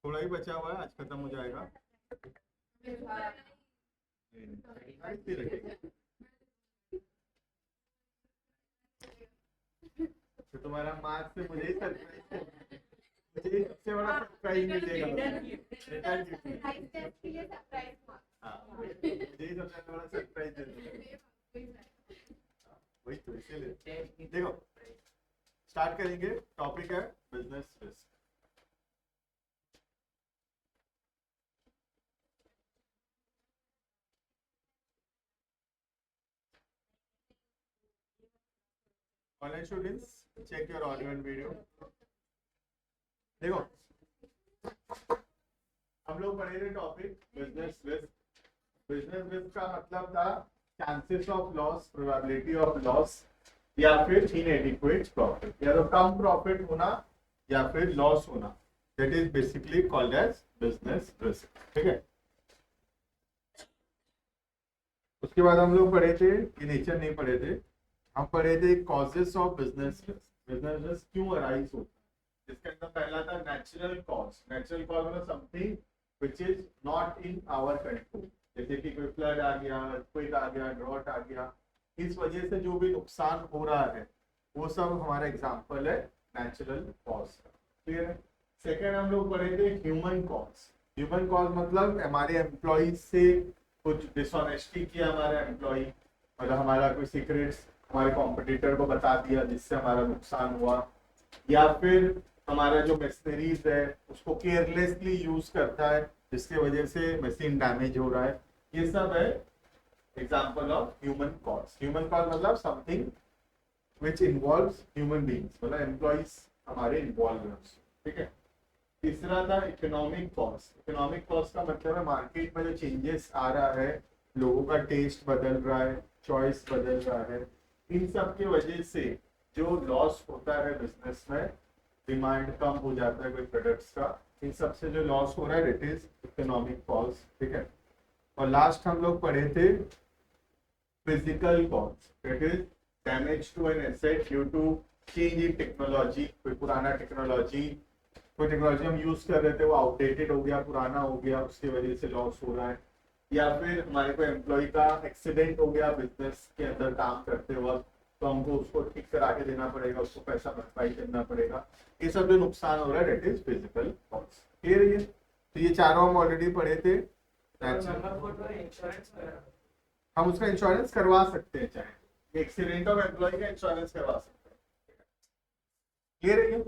थोड़ा ही बचा हुआ है, आज खत्म हो जाएगा। इतनी रखेगी। तो तुम्हारा मार्क्स से मुझे ही सरप्राइज, मुझे ही सबसे बड़ा सरप्राइज मिलेगा। हाँ, मुझे ही सबसे बड़ा सरप्राइज दे दूंगा। वही तो, इसीलिए देखो स्टार्ट करेंगे। टॉपिक है business risk. Online students check your audio and video. देखो हम लोग पढ़े थे topic business risk. Business risk का मतलब था chances of loss, probability of loss, या फिर इनएडिक्वेट प्रॉफिट, या तो कम प्रॉफिट होना या फिर लॉस होना। That is basically called as business risk. ठीक है। उसके बाद हम लोग पढ़े थे कि नेचर नहीं पढ़े थे, हम पढ़े थे causes of business risk. Business risk क्यों अराइज होता है। इसके अंदर पहला था नेचुरल कॉज। नेचुरल कॉज मतलब something which is not in our control, जैसे कि कोई फ्लड आ गया, earthquake आ गया, ड्रॉट आ गया, इस वजह से जो भी नुकसान हो रहा है वो सब हमारा एग्जाम्पल है नेचुरल कॉज का। क्लियर है। सेकेंड हम लोग पढ़े थे ह्यूमन कॉज। ह्यूमन कॉज मतलब हमारे एम्प्लॉय से कुछ डिसऑनेस्टी किया हमारा एम्प्लॉय, मतलब हमारा कोई सीक्रेट्स हमारे कॉम्पिटिटर को बता दिया जिससे हमारा नुकसान हुआ, या फिर हमारा जो मशीनरीज है उसको केयरलेसली यूज करता है जिसके वजह से मशीन डैमेज हो रहा है। ये सब है example of human cause. Human cause मतलब something which involves human beings, मतलब एम्प्लॉइज हमारे इन्वॉल्व है। ठीक है। तीसरा था इकोनॉमिक कॉज। इकोनॉमिक कॉज का मतलब है मार्केट में जो चेंजेस आ रहा है, लोगों का टेस्ट बदल रहा है, चॉइस बदल रहा है, इन सब की वजह से जो लॉस होता है बिजनेस में, डिमांड कम हो जाता है कोई प्रोडक्ट्स का, इन सब से जो लॉस हो रहा है इट इज इकोनॉमिक कॉज। ठीक है। और लास्ट हम लोग पढ़े थे physical cause. It is damage to an asset due to change in technology. कोई पुराना टेक्नोलॉजी, कोई टेक्नोलॉजी हम यूज कर रहे थे वो आउटडेटेड हो गया, पुराना हो गया, उसकी वजह से लॉस हो रहा है। या फिर हमारे को एम्प्लॉय का एक्सीडेंट हो गया बिजनेस के अंदर काम करते वक्त, तो हमको उसको ठीक करा के देना पड़ेगा, उसको पैसा भरपाई करना पड़ेगा। ये सब जो नुकसान हो रहा है that is physical cause. Clear है। तो ये चारों हम ऑलरेडी पढ़े थे। हम उसका इंश्योरेंस करवा सकते हैं, चाहे एक्सीडेंट ऑफ एम्प्लॉय का इंश्योरेंस करवा सकते हैं। क्लियर है।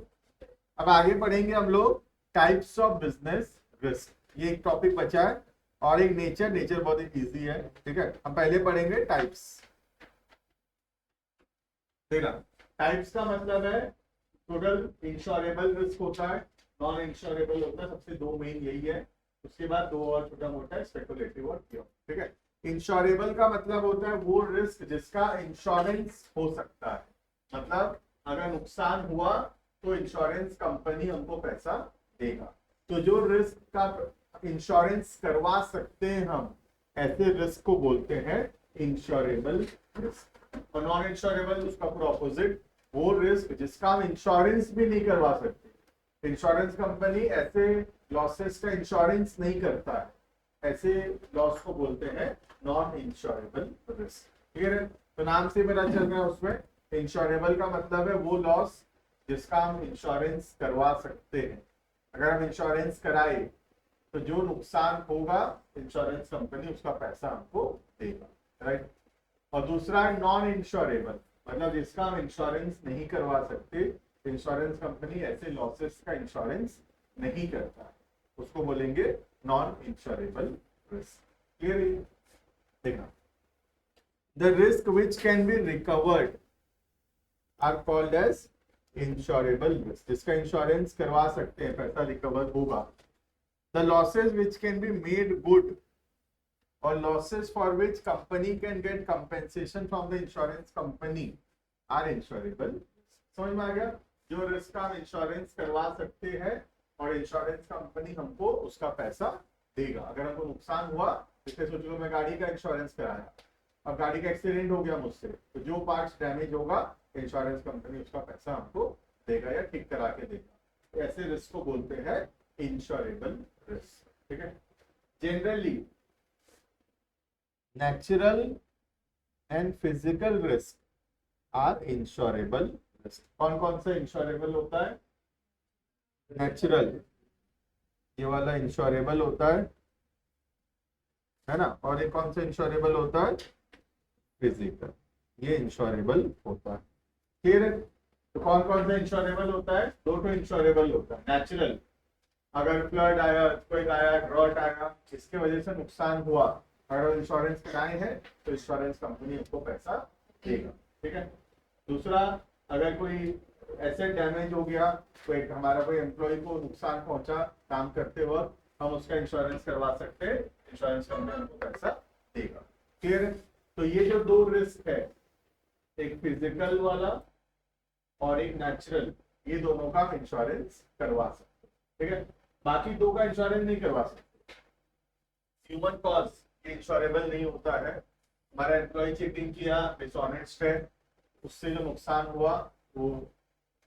अब आगे पढ़ेंगे हम लोग टाइप्स ऑफ बिजनेस रिस्क। ये एक टॉपिक बचा है और एक नेचर। नेचर बहुत ही इजी है। ठीक है। हम पहले पढ़ेंगे टाइप्स। देखना, टाइप्स का मतलब है टोटल इंश्योरेबल रिस्क होता है, नॉन इंश्योरेबल होता है, सबसे दो मेन यही है। उसके बाद दो और छोटा मोटा है, स्पेकुलेटिव और प्योर। ठीक है। इंश्योरेबल का मतलब होता है वो रिस्क जिसका इंश्योरेंस हो सकता है, मतलब अगर नुकसान हुआ तो इंश्योरेंस कंपनी हमको पैसा देगा। तो जो रिस्क का इंश्योरेंस करवा सकते हैं हम, ऐसे रिस्क को बोलते हैं इंश्योरेबल रिस्क। और नॉन इंश्योरेबल उसका पूरा ऑपोजिट, वो रिस्क जिसका हम इंश्योरेंस भी नहीं करवा सकते। इंश्योरेंस कंपनी ऐसे लॉसेस का इंश्योरेंस नहीं करता है, ऐसे लॉस को बोलते हैं नॉन इंश्योरेबल रिस्क। क्लियर है। तो नाम से मेरा चल रहा है उसमें इंश्योरेबल का मतलब है वो लॉस जिसका हम इंश्योरेंस करवा सकते हैं। अगर हम इंश्योरेंस कराए तो जो नुकसान होगा इंश्योरेंस कंपनी उसका पैसा हमको देगा। राइट। और दूसरा है नॉन इंश्योरेबल, मतलब जिसका हम इंश्योरेंस नहीं करवा सकते, इंश्योरेंस कंपनी ऐसे लॉसेस का इंश्योरेंस नहीं करता, उसको बोलेंगे नॉन इंश्योरेबल रिस्क। क्लियर है। देखना, the risk which can be recovered are called as insurable risk. जिसका इंश्योरेंस करवा सकते हैं, पैसा रिकवर होगा। The losses which can be made good or losses for which company can get compensation from the insurance company are insurable। समझ में आ गया। जो रिस्क का हम इंश्योरेंस करवा सकते हैं और इंश्योरेंस कंपनी हमको उसका पैसा देगा। अगर हमको नुकसान हुआ, जैसे सोच लो मैं गाड़ी का इंश्योरेंस कराया, अब गाड़ी का एक्सीडेंट हो गया मुझसे, तो जो पार्ट्स डैमेज होगा इंश्योरेंस कंपनी उसका पैसा हमको देगा या ठीक करा के देगा। ऐसे रिस्क को बोलते हैं इंश्योरेबल रिस्क, ठीक है। Generally natural and physical risk are insurable risk. कौन कौन सा इंश्योरेबल होता है? नेचुरल, ये वाला इंश्योरेबल होता है ना, और एक कौन सा इंश्योरेबल होता है? फिजिकल, ये इंश्योरेबल होता है। फिर तो कौन कौन सा इंश्योरेबल होता है? दो तो इंश्योरेबल होता है। नेचुरल, अगर फ्लड आया, कोई आया, ड्रॉट आया, इसके वजह से नुकसान हुआ, अगर इंश्योरेंस कराए हैं तो इंश्योरेंस कंपनी आपको पैसा देगा, ठीक है। दूसरा, अगर कोई एसेट डैमेज हो गया, कोई हमारा कोई एम्प्लॉय को नुकसान पहुंचा काम करते वक्त, हम उसका इंश्योरेंस करवा सकते हैं, इंश्योरेंस कंपनी हमको पैसा देगा। फिर तो ये जो दो रिस्क है, एक फिजिकल वाला और एक नेचुरल, ये दोनों का इंश्योरेंस करवा सकते हैं, ठीक है। बाकी दो का इंश्योरेंस नहीं करवा सकते। ह्यूमन कॉज ये इंश्योरेबल नहीं होता है। हमारा एम्प्लॉय चीटिंग किया, डिसऑनेस्ट है, उससे जो नुकसान हुआ वो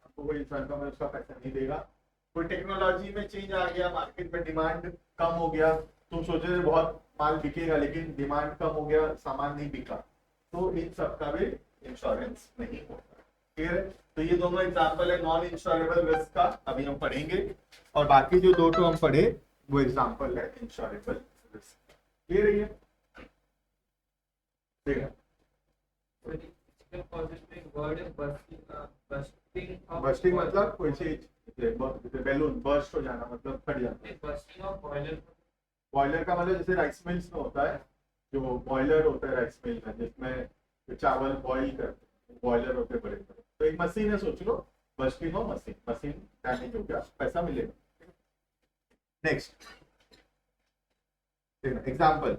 आपको कोई इंश्योरेंस कंपनी उसका पैसा नहीं देगा। कोई टेक्नोलॉजी में चेंज आ गया, मार्केट में डिमांड कम हो गया, तुम सोचे थे बहुत माल बिकेगा लेकिन डिमांड कम हो गया, सामान नहीं बिका, तो इन सब का भी इंश्योरेंस नहीं होता। क्लियर है? तो ये दोनों एग्जांपल है नॉन इंश्योरेबल रिस्क का, अभी हम पढ़ेंगे, और बाकी जो दो तो हम पढ़े वो एग्जांपल है इंश्योरेबल रिस्क। क्लियर है? ये बस्टिंग मतलब कोई चीज, बैलून बर्स्ट हो जाना, मतलब फट जाना। बॉयलर का मतलब जैसे राइस मिल्स में होता है, जो बॉयलर होता है राइस मिल में, जिसमें चावल बॉईल करते हैं, बॉयलर होते हैं बड़े बड़े, तो एक मशीन है, सोच लो bursting of machine, machine damage हो गया, पैसा मिलेगा। Next example,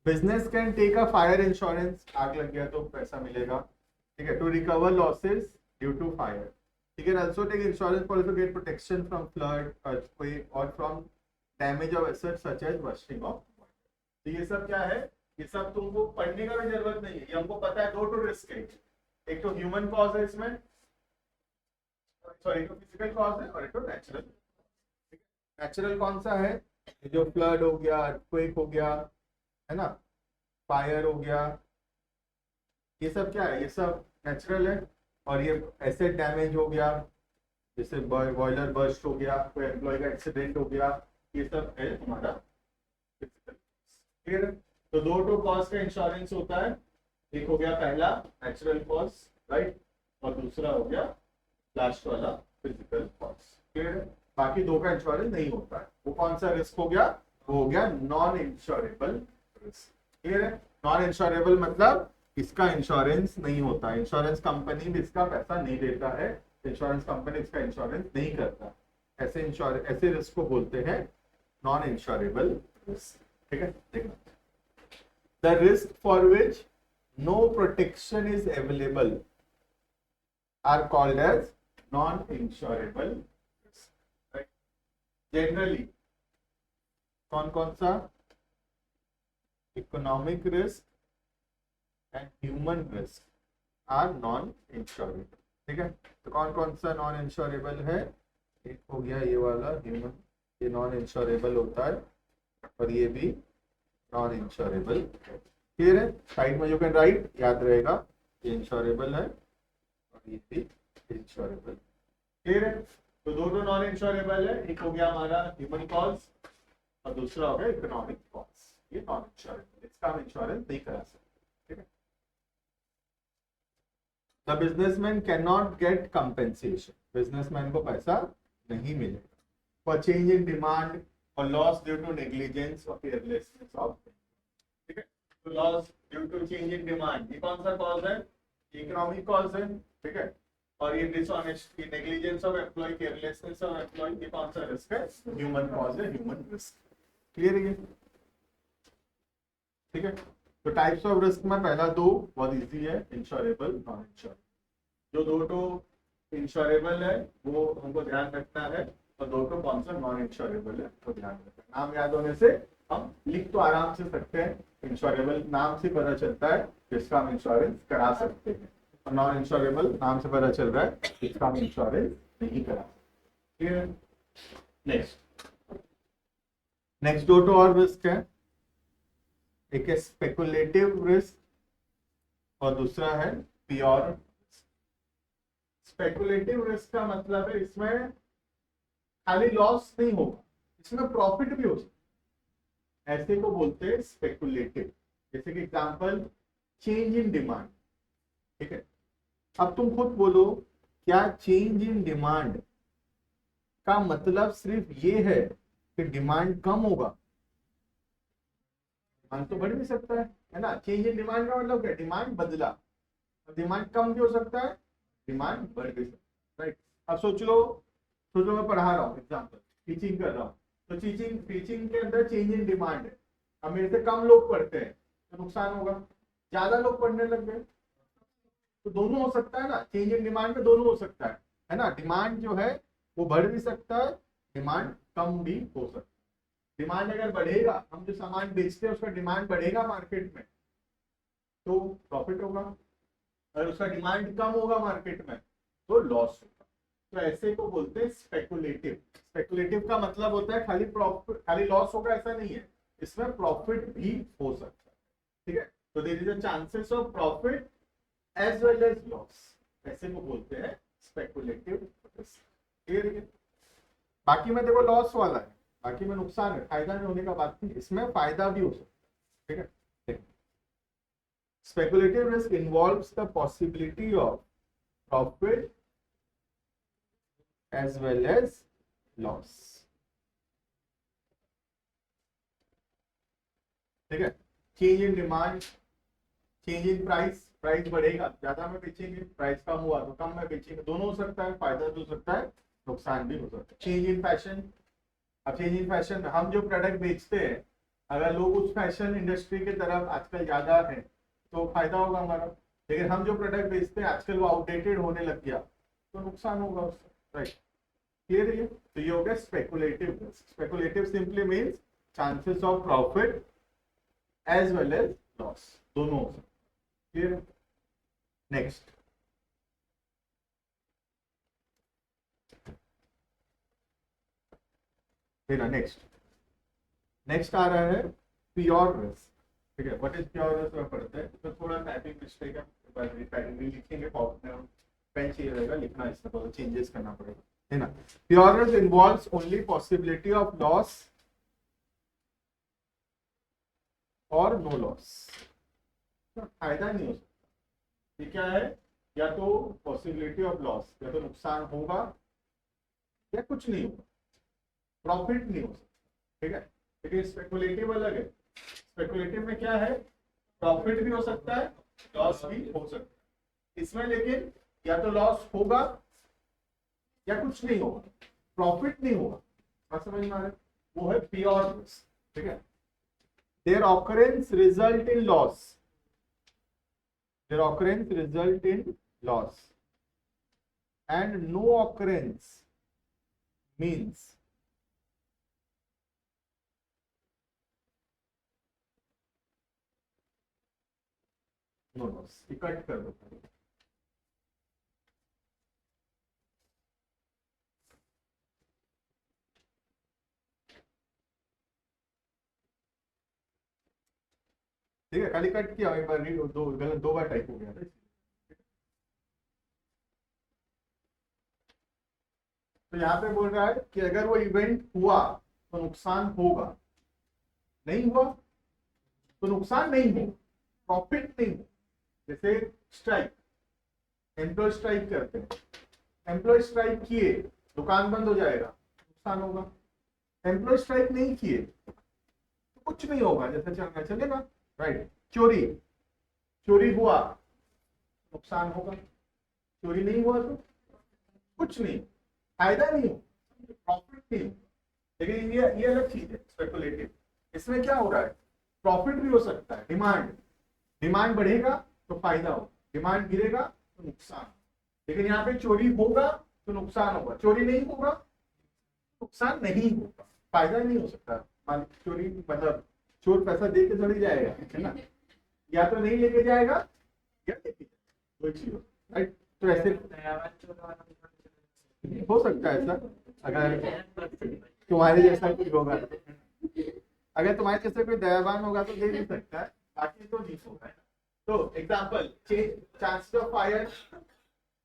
business can take a fire insurance, आग लग गया तो पैसा मिलेगा, ठीक है, to recover losses due to fire. ठीक है, also take insurance for get protection from flood, earthquake और from damage of assets such as bursting of. तो ये सब क्या है? ये सब तुमको पढ़ने का भी जरूरत नहीं है, ये हमको पता है। दो तो रिस्क है, एक तो ह्यूमन कॉज है इसमें, सॉरी, एक तो फिजिकल कॉज है और एक तो नेचुरल। नेचुरल कौन सा है? जो फ्लड हो गया, अर्थक्वेक हो गया, है ना, फायर हो गया, ये सब क्या है? ये सब नेचुरल है। और ये एसेट डैमेज हो गया, जैसे बॉयलर बर्स्ट हो गया, कोई एम्प्लॉय का एक्सीडेंट हो गया, ये सब है हमारा फिजिकल। क्लियर है? तो दो तो कॉज का इंश्योरेंस होता है, एक हो गया पहला नेचुरल कॉज, राइट, और दूसरा हो गया लास्ट वाला फिजिकल कॉज। क्लियर है? बाकी दो का इंश्योरेंस नहीं होता है। वो कौन सा रिस्क हो गया? वो हो गया नॉन इंश्योरेबल रिस्क। क्लियर है? नॉन इंश्योरेबल मतलब इसका इंश्योरेंस नहीं होता, इंश्योरेंस कंपनी भी इसका पैसा नहीं देता है, इंश्योरेंस कंपनी इसका इंश्योरेंस नहीं करता। ऐसे रिस्क को बोलते हैं नॉन इंश्योरेबल रिस्क। ठीक है, देखना, the risk for which no protection is available are called as non insurable risk. Generally कौन कौन सा? Economic risk and human risk are non insurable. ठीक है, तो कौन कौन सा नॉन इंश्योरेबल है? एक हो गया ये वाला ह्यूमन, ये नॉन इंश्योरेबल होता है, और ये भी नॉन इंश्योरेबल। क्लियर है? साइड में यू कैन राइट, याद रहेगा, ये इंश्योरेबल है और ये भी इंश्योरेबल। क्लियर है? तो दोनों नॉन इंश्योरेबल है, एक हो गया हमारा ह्यूमन कॉज और दूसरा हो गया इकोनॉमिक कॉज, ये नॉन इंश्योरेबल, इसका हम इंश्योरेंस नहीं करा सकते। ठीक है, the businessman can not get compensation, businessman को पैसा नहीं मिलेगा फॉर चेंज इन डिमांड और लॉस ड्यू टू नेग्लिजेंस और केयरलेसनेस ऑफ। ठीक है, तो loss due to change in demand, ये कौन सा कॉज है? इकोनॉमिक कॉज है। ठीक है, और ये डिसऑनेस्ट, ये negligence of employ, carelessness of employ, ये कौन सा रिस्क है? ह्यूमन कॉज है, ह्यूमन रिस्क। क्लियर है? ठीक है, तो टाइप्स ऑफ रिस्क में पहला दो बहुत इजी है, इंश्योरेबल, नॉन इंश्योरेबल। जो दो तो इंश्योरेबल है वो हमको ध्यान रखना है, और दो तो कौन सा नॉन इंश्योरेबल है तो ध्यान रखना है। नाम याद होने से हम लिख तो आराम से सकते हैं, इंश्योरेबल नाम से पता चलता है जिसका हम इंश्योरेंस करा सकते हैं, और नॉन इंश्योरेबल नाम से पता चल रहा है जिसका हम इंश्योरेंस नहीं करा सकते। नेक्स्ट दो तो और रिस्क है, एक है स्पेकुलेटिव रिस्क और दूसरा है प्योर। स्पेकुलेटिव रिस्क का मतलब है इसमें खाली लॉस नहीं होगा, इसमें प्रॉफिट भी हो सकता है, ऐसे को बोलते हैं स्पेकुलेटिव। जैसे कि एग्जांपल चेंज इन डिमांड, ठीक है। अब तुम खुद बोलो, क्या चेंज इन डिमांड का मतलब सिर्फ ये है कि डिमांड कम होगा? डिमांड तो बढ़ भी सकता है ना। चेंज इन डिमांड का मतलब क्या, डिमांड बदला, डिमांड कम भी हो सकता है, डिमांड बढ़ भी सकता है, राइट। अब सोच लो मैं पढ़ा रहा हूँ, एग्जाम्पल टीचिंग कर रहा हूँ, तो टीचिंग के अंदर चेंज इन डिमांड है। अब मेरे से कम लोग पढ़ते हैं तो नुकसान होगा, ज्यादा लोग पढ़ने लग गए तो दोनों हो सकता है ना। चेंज इन डिमांड में दोनों हो सकता है ना। डिमांड जो है वो बढ़ भी सकता है, डिमांड कम भी हो सकता है। डिमांड अगर बढ़ेगा, हम जो सामान बेचते हैं उसका डिमांड बढ़ेगा मार्केट में तो प्रॉफिट होगा, अगर उसका डिमांड कम होगा मार्केट में तो लॉस होगा। तो ऐसे को बोलते हैं स्पेकुलेटिव। स्पेकुलेटिव का मतलब होता है खाली प्रॉफिट, खाली लॉस होगा ऐसा नहीं है, इसमें प्रॉफिट भी हो सकता है, ठीक है। तो there is a chances of profit as well as loss, ऐसे को बोलते हैं स्पेकुलेटिव रिस्क। क्लियर है? बाकी में देखो लॉस वाला है, बाकी में नुकसान है, फायदा नहीं होने का बात नहीं, इसमें फायदा भी हो सकता है, ठीक है। Speculative risk involves the possibility of profit as well as loss, ठीक है। Change in demand, change in price, price बढ़ेगा, ज्यादा में बेचेंगे, प्राइस कम हुआ तो कम में बेचेंगे, दोनों हो सकता है, फायदा भी हो सकता है, नुकसान भी हो सकता है। चेंज इन फैशन, अब चेंज इन फैशन हम जो प्रोडक्ट बेचते हैं अगर लोग उस फैशन इंडस्ट्री की तरफ आजकल ज्यादा है तो फायदा होगा हमारा, लेकिन हम जो प्रोडक्ट बेचते हैं आजकल वो आउटडेटेड होने लग गया तो नुकसान होगा उससे, राइट। क्लियर है? तो ये हो गया speculative risk. Speculative simply means chances of profit as well as loss, दोनों हो सकते हैं। क्लियर है? नेक्स्ट नेक्स्ट आ रहा है प्योर रिस्क, ठीक है। व्हाट इज प्योर रिस्क में पढ़ते हैं, तो थोड़ा टाइपिंग मिस्टेक है, लिखेंगे पेन चाहिए रहेगा, लिखना इसमें थोड़ा चेंजेस करना पड़ेगा, है ना। Pure risk involves only possibility of loss और नो लॉस, फायदा नहीं हो सकता। ये क्या है, या तो पॉसिबिलिटी ऑफ लॉस, या तो नुकसान होगा या कुछ नहीं होगा, प्रॉफिट नहीं हो सकता, ठीक है। लेकिन स्पेकुलेटिव अलग है, स्पेकुलेटिव में क्या है, प्रॉफिट भी हो सकता है, लॉस भी हो सकता है। इसमें लेकिन या तो लॉस होगा या कुछ नहीं होगा, प्रॉफिट नहीं होगा, बात समझ में आ रहा है, वो है प्योर रिस्क, ठीक है। Their occurrence result in loss, their occurrence result in loss and no occurrence means no loss. Cut कर दो, ठीक है। खाली कट किया, एक बार रीड, दो गलत, दो बार टाइप हो गया था। तो यहाँ पे बोल रहा है कि अगर वो इवेंट हुआ तो नुकसान होगा, नहीं हुआ तो नुकसान नहीं होगा, प्रॉफिट नहीं होगा। जैसे स्ट्राइक, एम्प्लॉय स्ट्राइक करते हैं, एम्प्लॉय स्ट्राइक किए दुकान बंद हो जाएगा, नुकसान होगा। एम्प्लॉय स्ट्राइक नहीं किए तो कुछ नहीं होगा, जैसे चलना चलेगा, राइट। चोरी, चोरी हुआ नुकसान होगा, चोरी नहीं हुआ तो कुछ नहीं, फायदा नहीं हो, प्रॉफिट नहीं हो। लेकिन ये अलग चीज है स्पेकुलेटिव, इसमें क्या हो रहा है, प्रॉफिट भी हो सकता है, डिमांड बढ़ेगा तो फायदा हो, डिमांड गिरेगा तो नुकसान। लेकिन यहाँ पे चोरी होगा तो नुकसान होगा, चोरी नहीं होगा नुकसान नहीं होगा, फायदा नहीं हो सकता। मालिक चोरी मतलब चोर पैसा दे के थोड़ी जाएगा, है ना, या तो नहीं लेके जाएगा या लेके जाएगा, कोई चीज, राइट। तो ऐसे हो सकता है ऐसा, अगर तुम्हारे जैसा कोई होगा, अगर तुम्हारे जैसे कोई दयावान होगा तो दे नहीं सकता है, बाकी तो नहीं होगा। तो एग्जाम्पल, चांसेस ऑफ फायर,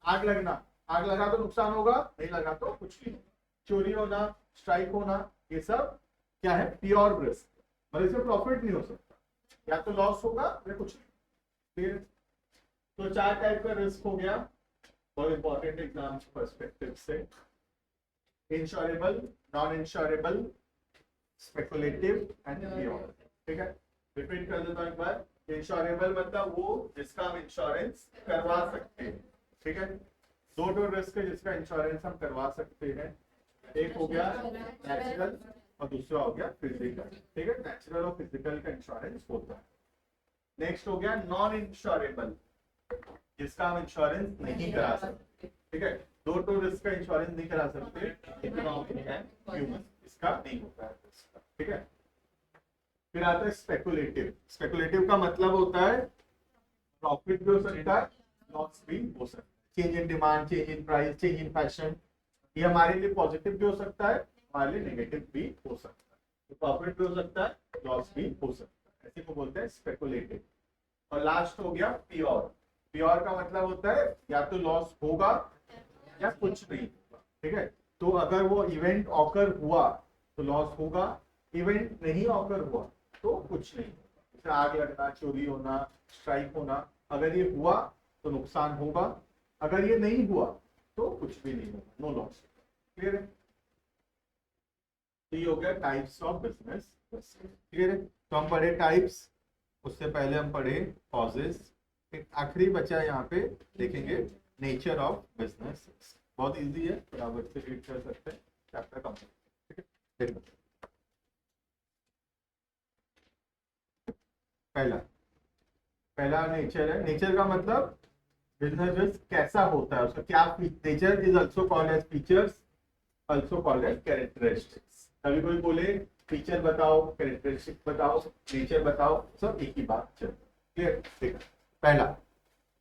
आग लगना, आग लगा तो नुकसान होगा, नहीं लगा तो कुछ नहीं। चोरी होना, स्ट्राइक होना, ये सब क्या है, प्योर रिस्क, मतलब इसमें प्रॉफिट नहीं हो सकता, या तो लॉस होगा या कुछ नहीं। फिर तो 4 टाइप का रिस्क हो गया, बहुत इंपॉर्टेंट एग्जाम पर्सपेक्टिव से। Insurable, non insurable, speculative and pure. ठीक है, रिपीट कर देता हूं एक बार। इंश्योरेबल मतलब वो जिसका हम इंश्योरेंस करवा सकते हैं। ठीक है, दो रिस्क है जिसका इंश्योरेंस हम करवा सकते हैं, एक हो गया नेचुरल और दूसरा हो गया फिजिकल। ठीक है, नेचुरल और फिजिकल का इंश्योरेंस होता है। नेक्स्ट हो गया नॉन इंश्योरेबल, जिसका हम इंश्योरेंस नहीं करा सकते। ठीक है, दो रिस्क का इंश्योरेंस नहीं करा सकते, इकोनॉमिक एंड ह्यूमन, इसका नहीं होता है। ठीक है, फिर आता है स्पेकुलेटिव। स्पेकुलेटिव का मतलब होता है प्रॉफिट भी हो सकता है, लॉस भी हो सकता है। Change in demand, change in price, change in fashion, ये हमारे लिए पॉजिटिव भी हो सकता है, हमारे लिए नेगेटिव भी हो सकता है। तो प्रॉफिट भी हो सकता है, लॉस भी हो सकता है, ऐसे को बोलते हैं स्पेकुलेटिव। और लास्ट हो गया प्योर। प्योर का मतलब होता है या तो लॉस होगा या कुछ नहीं होगा। ठीक है, तो अगर वो इवेंट ऑकर हुआ तो लॉस होगा, इवेंट नहीं ऑकर हुआ तो कुछ नहीं होगा। जैसे आग लगना, चोरी होना, स्ट्राइक होना, अगर ये हुआ तो नुकसान होगा, अगर ये नहीं हुआ तो कुछ भी नहीं होगा, नो लॉस। क्लियर है? तो ये हो गया टाइप्स ऑफ बिजनेस। क्लियर है? तो हम पढ़े टाइप्स, उससे पहले हम पढ़े कॉजेस, एक आखिरी बचा यहाँ पे देखेंगे नेचर ऑफ बिजनेस। बहुत इजी है, बराबर से रीड कर सकते हैं, चैप्टर कंप्लीट। ठीक है, पहला पहला नेचर है। नेचर का मतलब बिजनेस रिस्क कैसा होता है, उसका क्या nature is also called as features, also called as characteristics. कभी कोई बोले फीचर बताओ, कैरेक्टरिस्टिक बताओ, नेचर बताओ, सब एक ही बात चल। क्लियर? देखो, पहला,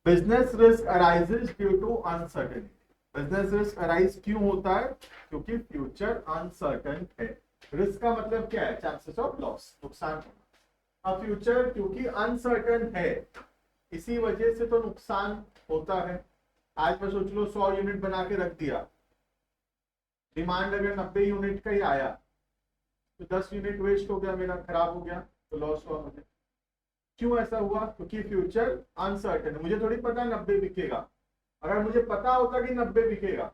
business risk arises due to uncertainty. Business risk arise क्यों होता है? क्योंकि फ्यूचर अनसर्टेन है। रिस्क का मतलब क्या है? चांसेस ऑफ लॉस, नुकसान। अब फ्यूचर क्योंकि अनसर्टेन है, इसी वजह से तो नुकसान होता है। आज मैं सोच लो 100 यूनिट बना के रख दिया, डिमांड अगर 90 यूनिट का ही आया तो 10 यूनिट वेस्ट हो गया, मेरा खराब हो गया, तो लॉस हुआ मुझे। क्यों ऐसा हुआ? क्योंकि फ्यूचर अनसर्टेन है। मुझे थोड़ी पता 90 बिकेगा, अगर मुझे पता होता कि 90 बिकेगा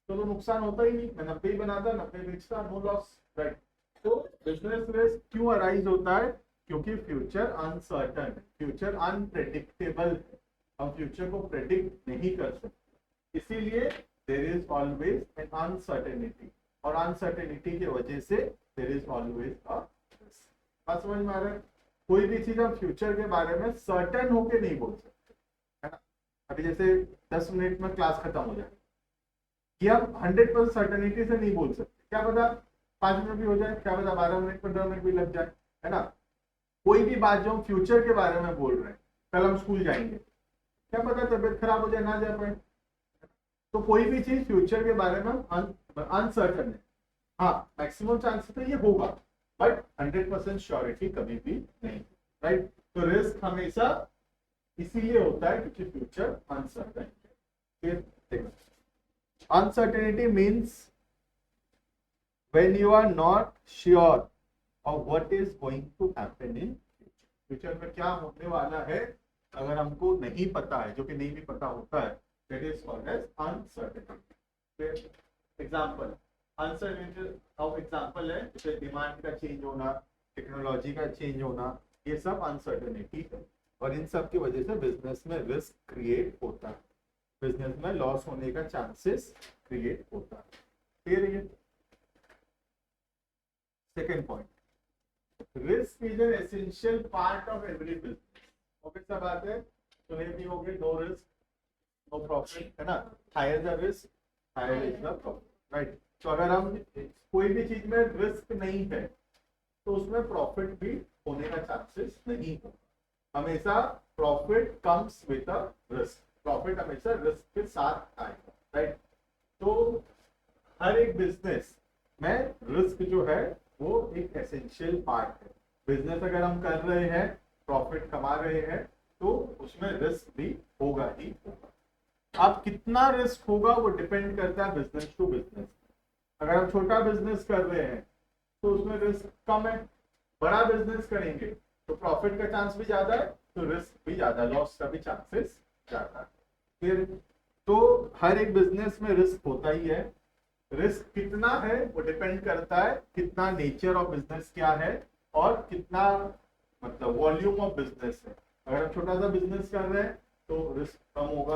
तो नुकसान होता ही नहीं, मैं 90 ही बनाता, 90 बेचता, नो लॉस। राइट? तो बिजनेस रिस्क क्यों अराइज होता है? क्योंकि फ्यूचर अनसर्टेन, फ्यूचर अनप्रेडिक्टेबल है, हम फ्यूचर को प्रेडिक्ट नहीं कर सकते, इसीलिए there is always an uncertainty, और अनसर्टेनिटी की वजह से there is always a risk. बात समझ में आ रहा है? कोई भी चीज हम फ्यूचर के बारे में सर्टेन होके नहीं बोल सकते, है ना? अभी जैसे 10 मिनट में क्लास खत्म हो जाए, ये हम 100% सर्टेनिटी से नहीं बोल सकते। क्या पता 5 मिनट भी हो जाए, क्या पता 12 मिनट 15 मिनट भी लग जाए, है ना? कोई भी बात जो हम फ्यूचर के बारे में बोल रहे हैं, कल हम स्कूल जाएंगे, क्या पता तबियत खराब हो जाए, ना जा पाए। तो कोई भी चीज फ्यूचर के बारे में अनसर्टन है। हाँ, मैक्सिमम चांसेस है ये होगा, बट 100% श्योरिटी कभी भी नहीं। राइट? तो रिस्क हमेशा इसीलिए होता है क्योंकि फ्यूचर अनसर्टन है। Uncertainty means when you are not sure of what is going to happen in future में क्या होने वाला है, अगर हमको नहीं पता है, जो कि नहीं भी पता होता है, that is called as uncertainty. Example, uncertainty of example है जैसे डिमांड का चेंज होना, टेक्नोलॉजी का चेंज होना, ये सब अनसर्टेनिटी है, और इन सब की वजह से बिजनेस में रिस्क क्रिएट होता है, बिजनेस में लॉस होने का चांसेस क्रिएट होता है। क्लियर है? Second point, risk is an essential part of every business. Okay, सब बात है, सुने भी होंगे, नो रिस्क नो प्रॉफिट, है ना? Higher the risk higher is the profit. Right? तो अगर हम कोई भी चीज में रिस्क नहीं है तो उसमें प्रॉफिट भी होने का चांसेस नहीं होगा। हमेशा profit comes with a risk, profit हमेशा रिस्क के साथ आएगा। राइट? तो हर एक बिजनेस में रिस्क जो है वो एक एसेंशियल पार्ट है। बिजनेस अगर हम कर रहे हैं, प्रॉफिट कमा रहे हैं, तो उसमें रिस्क भी होगा ही होगा। अब कितना रिस्क होगा वो डिपेंड करता है बिजनेस टू बिजनेस। अगर हम छोटा बिजनेस कर रहे हैं तो उसमें रिस्क कम है। बड़ा बिजनेस करेंगे तो प्रॉफिट का चांस भी ज्यादा है, तो रिस्क भी ज्यादा, लॉस का भी चांसेस ज्यादा है। फिर तो हर एक बिजनेस में रिस्क होता ही है। रिस्क कितना है वो डिपेंड करता है कितना नेचर ऑफ बिजनेस क्या है और कितना मतलब वॉल्यूम ऑफ बिजनेस है। अगर हम छोटा सा बिजनेस कर रहे हैं तो रिस्क कम होगा,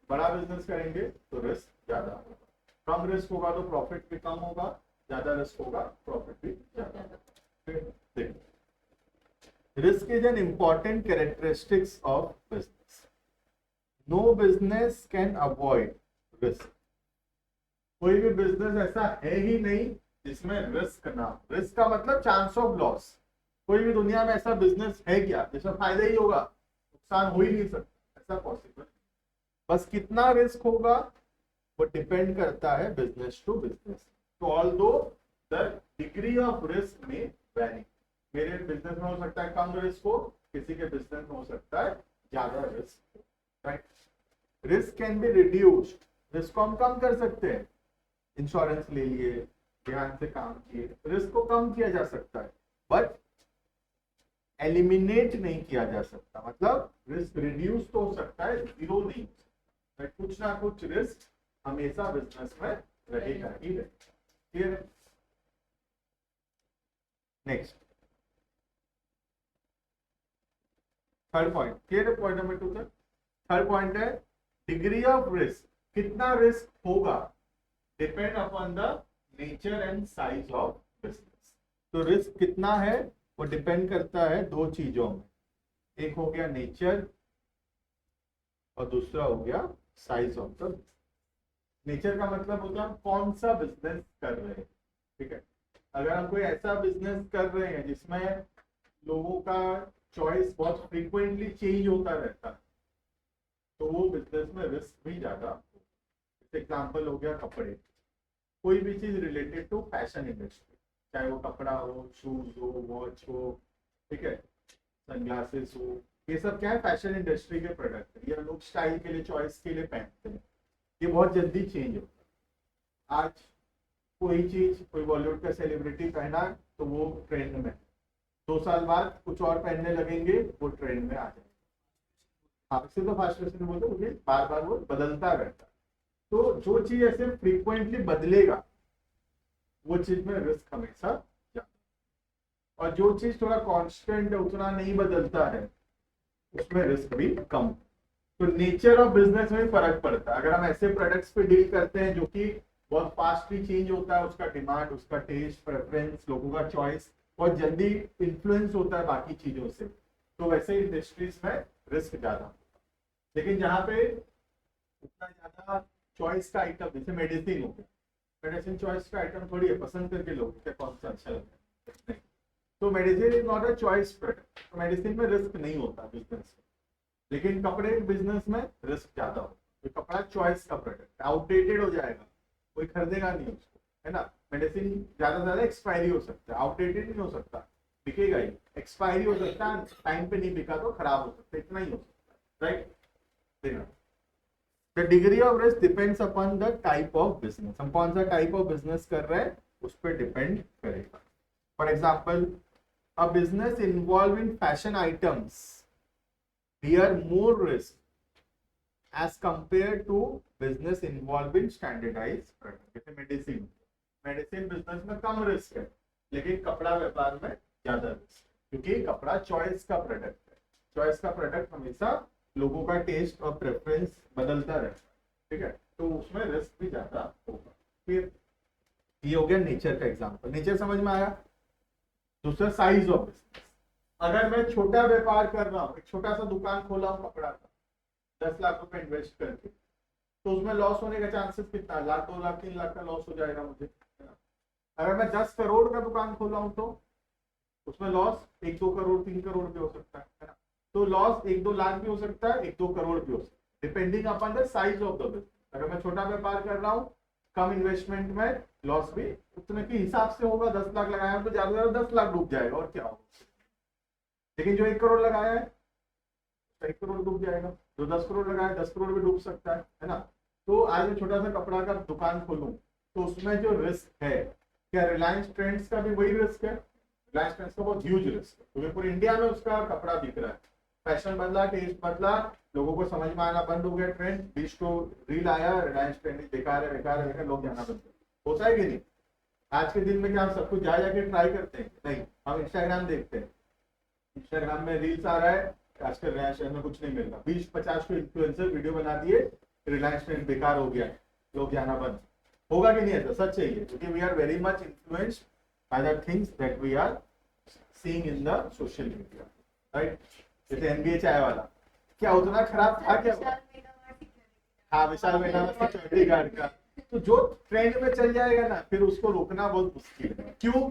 बड़ा बिजनेस करेंगे तो रिस्क ज्यादा होगा। कम रिस्क होगा तो प्रॉफिट भी कम होगा, ज्यादा रिस्क होगा प्रॉफिट भी ज्यादा होगा। Risk is an important characteristics of business. No business can avoid risk. कोई भी बिजनेस ऐसा है ही नहीं जिसमें रिस्क ना हो। रिस्क का मतलब चांस ऑफ लॉस। कोई भी दुनिया में ऐसा बिजनेस है क्या जिसमें फायदा ही होगा, नुकसान हो ही नहीं सकता, ऐसा पॉसिबल। बस कितना रिस्क होगा वो डिपेंड करता है बिजनेस टू बिजनेस। तो although the degree of risk में वैरी, मेरे बिजनेस में हो सकता है कम रिस्क हो, किसी के बिजनेस में हो सकता है ज्यादा रिस्क हो, right. Risk can be reduced. Risk को हम कम कर सकते हैं, इंश्योरेंस ले लिए, ध्यान से काम किए, रिस्क को कम किया जा सकता है, बट एलिमिनेट नहीं किया जा सकता। मतलब रिस्क रिड्यूस तो हो सकता है, जीरो नहीं। कुछ ना कुछ रिस्क हमेशा बिजनेस में रहेगा ही रहेगा। नेक्स्ट थर्ड पॉइंट, क्लियर है? पॉइंट नंबर 2 तक। थर्ड पॉइंट है डिग्री ऑफ रिस्क। कितना रिस्क होगा depend upon the nature and size of business. तो रिस्क कितना है वो डिपेंड करता है दो चीजों में, एक हो गया नेचर और दूसरा हो गया साइज ऑफ द। नेचर का मतलब होता है कौन सा बिजनेस कर रहे हैं, ठीक है। अगर हम कोई ऐसा बिजनेस कर रहे हैं जिसमें लोगों का चॉइस बहुत फ्रीक्वेंटली चेंज होता रहता है, तो वो बिजनेस में रिस्क भी ज्यादा। एग्जाम्पल हो गया कपड़े, कोई भी चीज रिलेटेड टू फैशन इंडस्ट्री, चाहे वो कपड़ा हो, शूज हो, वॉच हो, ठीक है, सनग्लासेस हो, ये सब क्या है फैशन इंडस्ट्री के प्रोडक्ट है। ये लोग स्टाइल के लिए, चॉइस के लिए पहनते हैं। ये बहुत जल्दी चेंज होता है। आज कोई चीज कोई बॉलीवुड का सेलिब्रिटी पहना तो वो ट्रेंड में, 2 साल बाद कुछ और पहनने लगेंगे, वो ट्रेंड में आ जाएगा। हाँ, इसे तो फास्ट फैशन बोलते हैं, मुझे बार बार वो बदलता रहता है। तो जो चीज ऐसे फ्रीक्वेंटली बदलेगा वो चीज में रिस्क हमेशा ज्यादा, और जो चीज थोड़ा कांस्टेंट है, उतना नहीं बदलता है, उसमें रिस्क भी कम। तो नेचर ऑफ बिजनेस में फर्क पड़ता है। अगर हम ऐसे प्रोडक्ट्स पे डील करते हैं जो कि बहुत फास्टली चेंज होता है, उसका डिमांड, उसका टेस्ट प्रेफरेंस, लोगों का चॉइस बहुत जल्दी इन्फ्लुएंस होता है बाकी चीजों से, तो वैसे इंडस्ट्रीज में रिस्क ज्यादा होता है। लेकिन जहाँ पे उतना ज्यादा चॉइस का आइटम, जैसे मेडिसिन हो गया, मेडिसिन चॉइस का आइटम थोड़ी है, पसंद करके लोग क्या कौन सा अच्छा लगता है, तो medicine is not a choice product, तो मेडिसिन में रिस्क नहीं होता बिजनेस में। लेकिन कपड़े बिजनेस में रिस्क ज्यादा होता है, तो कपड़ा चॉइस का प्रोडक्ट, आउटडेटेड हो जाएगा, कोई खरीदेगा नहीं उसको, है ना। मेडिसिन ज्यादा से ज्यादा एक्सपायरी हो सकता है, आउटडेटेड नहीं हो सकता, बिकेगा ही, एक्सपायरी हो सकता है, टाइम पे नहीं बिका तो खराब हो सकता है, इतना ही हो सकता है, right. The degree of risk depends upon the type of business. हम कौन सा टाइप ऑफ बिजनेस कर रहे हैं उस पर डिपेंड करेगा। For example, a business involved in fashion items bear more risk as compared to business involved in standardized product. जैसे मेडिसिन, मेडिसिन बिजनेस में कम रिस्क है, लेकिन कपड़ा व्यापार में ज्यादा रिस्क, क्योंकि कपड़ा चॉइस का प्रोडक्ट है। चॉइस का प्रोडक्ट हमेशा लोगों का टेस्ट और प्रेफरेंस बदलता रहता है, ठीक है, तो उसमें रिस्क भी ज्यादा होगा। फिर ये हो गया नेचर का एग्जांपल, नेचर समझ में आया। दूसरा साइज ऑफ बिजनेस। अगर मैं छोटा व्यापार कर रहा हूँ, एक छोटा सा दुकान खोला हूँ कपड़ा का, 10 लाख रुपए इन्वेस्ट करके, तो उसमें लॉस होने का चांसेस कितना, 1 लाख 2 लाख 3 लाख का लॉस हो जाएगा मुझे। अगर मैं 10 करोड़ का दुकान खोला हूँ तो उसमें लॉस 1-2 करोड़ 3 करोड़ भी हो सकता है ना। तो लॉस 1-2 लाख भी हो सकता है, 1-2 करोड़ भी हो सकता है, depending upon the size of the business. अगर मैं छोटा व्यापार कर रहा हूँ कम इन्वेस्टमेंट में लॉस भी उतने के हिसाब से होगा। 10 लाख लगाया तो ज्यादा से ज्यादा 10 लाख डूब जाएगा और क्या होगा। लेकिन जो 1 करोड़ लगाया है 1 करोड़ डूब जाएगा, जो 10 करोड़ लगाया 10 करोड़ भी डूब सकता है ना। तो आज मैं छोटा सा कपड़ा का दुकान खोलूं तो उसमें जो रिस्क है, क्या रिलायंस ट्रेंड्स का भी वही रिस्क है? रिलायंस ट्रेंड्स का बहुत ह्यूज रिस्क है, क्योंकि पूरे इंडिया में उसका कपड़ा बिक रहा है। फैशन बदला, टेस्ट बदला, लोगों को समझ में आना बंद हो गया ट्रेंड। बीच को रील आया, रिलायंस ट्रेंड बेकार है बेकार है बेकार, लोग जाना बंद कर। होता है कि नहीं? आज के दिन में क्या हम सब कुछ जा जाके ट्राई करते हैं? नहीं, हम इंस्टाग्राम देखते हैं, इंस्टाग्राम में रील्स आ रहा है, आजकल रिलायंस ट्रेंड में कुछ नहीं मिल रहा। 20-50 को इन्फ्लुएंसर वीडियो बना दिए, रिलायंस ट्रेंड बेकार हो गया, लोग जाना बंद। होगा कि नहीं? ऐसा सच है ये, क्योंकि we are very much influenced by the things that we are seeing in the social media, right? जैसे एनबीए चाय वाला, क्या उतना खराब था क्या? हाँ, विशाल मेगा में सिक्योरिटी गार्ड का। तो जो ट्रेंड में चल जाएगा ना, फिर उसको रोकना बहुत मुश्किल है। क्यों?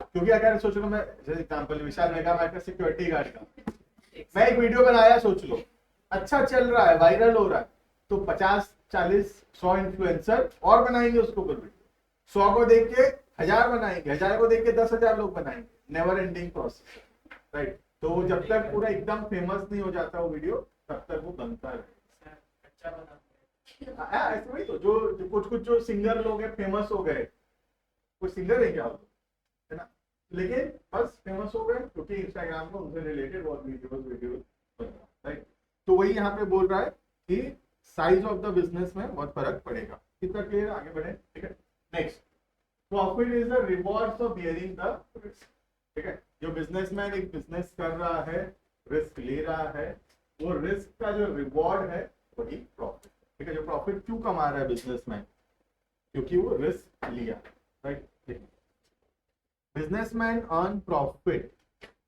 क्योंकि अगर सोच लो, मैं जैसे एग्जांपल विशाल मेगा मार्ट का सिक्योरिटी गार्ड का, मैं एक वीडियो बनाया, सोच लो अच्छा चल रहा है, वायरल हो रहा है, तो 50, 40, 100 इन्फ्लुएंसर और बनाएंगे उसको ऊपर वीडियो। 100 को देख के 1000 बनाएंगे, 1000 को देख के 10,000 लोग बनाएंगे। Never ending process, right? तो जब तक पूरा एकदम फेमस नहीं हो जाता वो वीडियो, तब तक वो बनता है। ऐसे वही तो, जो कुछ जो सिंगर लोग हैं फेमस हो गए, कोई सिंगर है क्या है ना, लेकिन बस फेमस हो गए क्योंकि इंस्टाग्राम में उनसे रिलेटेड बहुत वीडियो, राइट? तो वही यहाँ पे बोल रहा है कि साइज ऑफ द बिजनेस में बहुत फर्क पड़ेगा। कितना क्लियर? आगे बढ़े, ठीक है। Next, profit is the reward for bearing the risk, ठीक है। जो बिजनेसमैन एक बिजनेस कर रहा है, रिस्क ले रहा है, वो रिस्क का जो रिवॉर्ड है वही प्रॉफिट, ठीक है। जो प्रॉफिट क्यों कमा रहा है बिजनेसमैन? क्योंकि वो रिस्क लिया, right? Businessman earn profit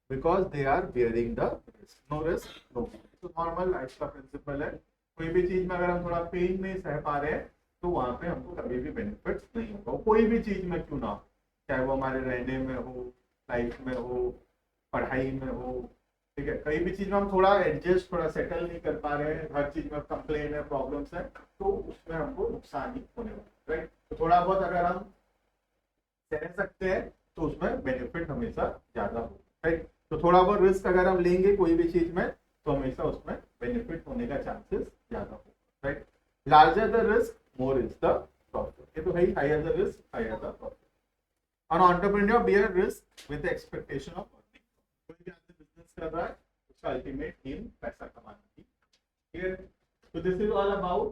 because they are bearing the risk. No risk no. तो नॉर्मल लाइफ का प्रिंसिपल है, कोई भी चीज में अगर हम थोड़ा पेन नहीं सह पा रहे हैं तो वहां पे हमको कभी भी बेनिफिट नहीं होगा, कोई भी चीज में क्यों ना हो, चाहे वो हमारे रहने में हो, लाइफ में हो, पढ़ाई में हो, ठीक है। कई भी चीज में हम थोड़ा एडजस्ट, थोड़ा सेटल नहीं कर पा रहे हैं, हर चीज में कंप्लेन है, प्रॉब्लम्स है, तो उसमें हमको नुकसान ही होने वाला, राइट? तो थोड़ा बहुत अगर हम सह सकते हैं तो उसमें बेनिफिट हमेशा ज्यादा हो, राइट? तो थोड़ा बहुत रिस्क अगर हम लेंगे कोई भी चीज में तो हमेशा उसमें बेनिफिट होने का चांसेस ज्यादा हो, right? Larger the risk more is the profit. ये तो है ही, higher the risk higher the profit. An entrepreneur bear risk with the expectation of earning. कोई भी आदमी बिजनेस कर रहा है, उसका अल्टीमेट एम पैसा कमाना ही। Clear? So this is all about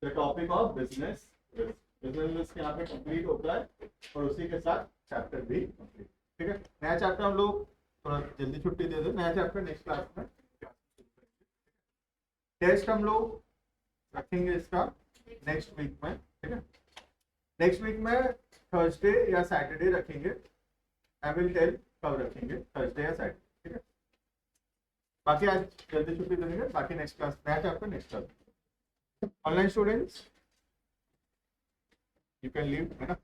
the topic of business risk. Business risk यहाँ पे कंप्लीट होता है और उसी के साथ चैप्टर भी कंप्लीट, ठीक है। नया चैप्टर हम लोग थोड़ा जल्दी छुट्टी दे दो, नया चैप्टर नेक्स्ट क्लास में। टेस्ट हम लोग रखेंगे इसका नेक्स्ट वीक में, ठीक है। नेक्स्ट वीक में थर्सडे या सैटरडे रखेंगे, आई विल टेल कब रखेंगे, थर्सडे या सैटरडे, ठीक है। बाकी आज जल्दी छुट्टी दे देंगे, बाकी नेक्स्ट क्लास नया chapter next class. Online students you can leave, है ना।